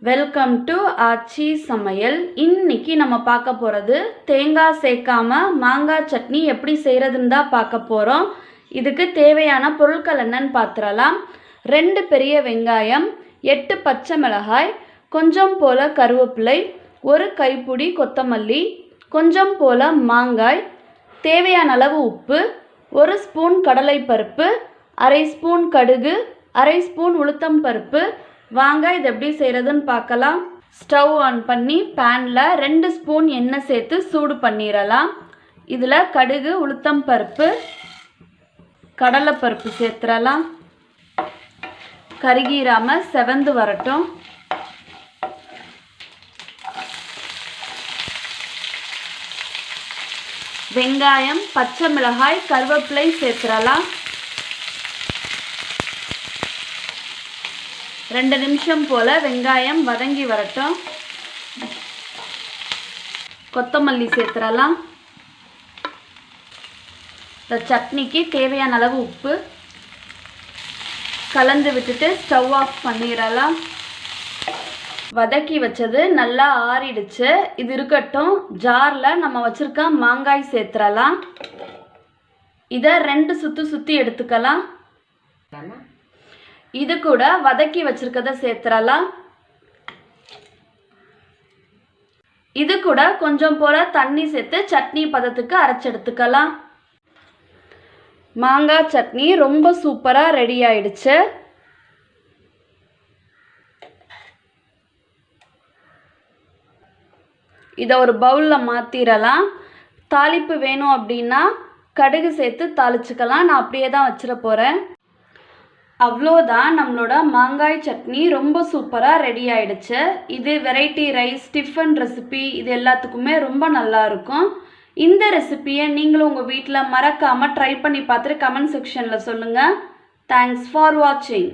Welcome to ஆச்சி சமையல். இன்னைக்கு நம்ம பார்க்க போகிறது தேங்காய் சேர்க்காம மாங்காய் சட்னி எப்படி செய்கிறதுன்னு தான் பார்க்க போகிறோம். இதுக்கு தேவையான பொருட்கள் என்னன்னு பார்த்துடலாம். 2 பெரிய வெங்காயம், 8 பச்சை மிளகாய், கொஞ்சம் போல் கருவேப்பிலை, 1 கைப்பிடி கொத்தமல்லி, கொஞ்சம் போல் மாங்காய், தேவையான அளவு உப்பு, 1 ஸ்பூன் கடலைப்பருப்பு, 1/2 ஸ்பூன் கடுகு, 1/2 ஸ்பூன் உளுத்தம் பருப்பு. வாங்க இது எப்படி செய்கிறதுன்னு பார்க்கலாம். ஸ்டவ் ஆன் பண்ணி பேனில் 2 ஸ்பூன் எண்ணெய் சேர்த்து சூடு பண்ணிடலாம். இதில் கடுகு, உளுத்தம் பருப்பு, கடலைப்பருப்பு சேர்த்துடலாம். கருகிராமல் செவந்து வரட்டும். வெங்காயம், பச்சை மிளகாய், கருவேப்பிலை சேர்த்துடலாம். 2 நிமிஷம் போல் வெங்காயம் வதங்கி வரட்டும். கொத்தமல்லி சேர்த்துடலாம். இந்த சட்னிக்கு தேவையான அளவு உப்பு கலந்து விட்டுட்டு ஸ்டவ் ஆஃப் பண்ணிடலாம். வதக்கி வச்சது நல்லா ஆறிடுச்சு. இது இருக்கட்டும். ஜாரில் நம்ம வச்சுருக்க மாங்காய் சேர்த்துடலாம். இதை 2 சுற்றி எடுத்துக்கலாம். இது கூட வதக்கி வச்சிருக்கதை சேர்த்துடலாம். இது கூட கொஞ்சம் போல தண்ணி சேர்த்து சட்னி பதத்துக்கு அரைச்செடுத்துக்கலாம். மாங்காய் சட்னி ரொம்ப சூப்பராக ரெடி ஆயிடுச்சு. இதை ஒரு பவுலில் மாற்றிடலாம். தாளிப்பு வேணும் அப்படின்னா கடுகு சேர்த்து தாளிச்சுக்கலாம். நான் அப்படியே தான் வச்சிட போகிறேன். அவ்வளோதான், நம்மளோட மாங்காய் சட்னி ரொம்ப சூப்பராக ரெடி ஆயிடுச்சு. இது வெரைட்டி ரைஸ், டிஃபன் ரெசிபி, இது எல்லாத்துக்குமே ரொம்ப நல்லா இருக்கும். இந்த ரெசிபியை நீங்களும் உங்கள் வீட்டில் மறக்காமல் ட்ரை பண்ணி பார்த்துட்டு கமெண்ட் செக்ஷனில் சொல்லுங்கள். தேங்க்ஸ் ஃபார் வாட்சிங்.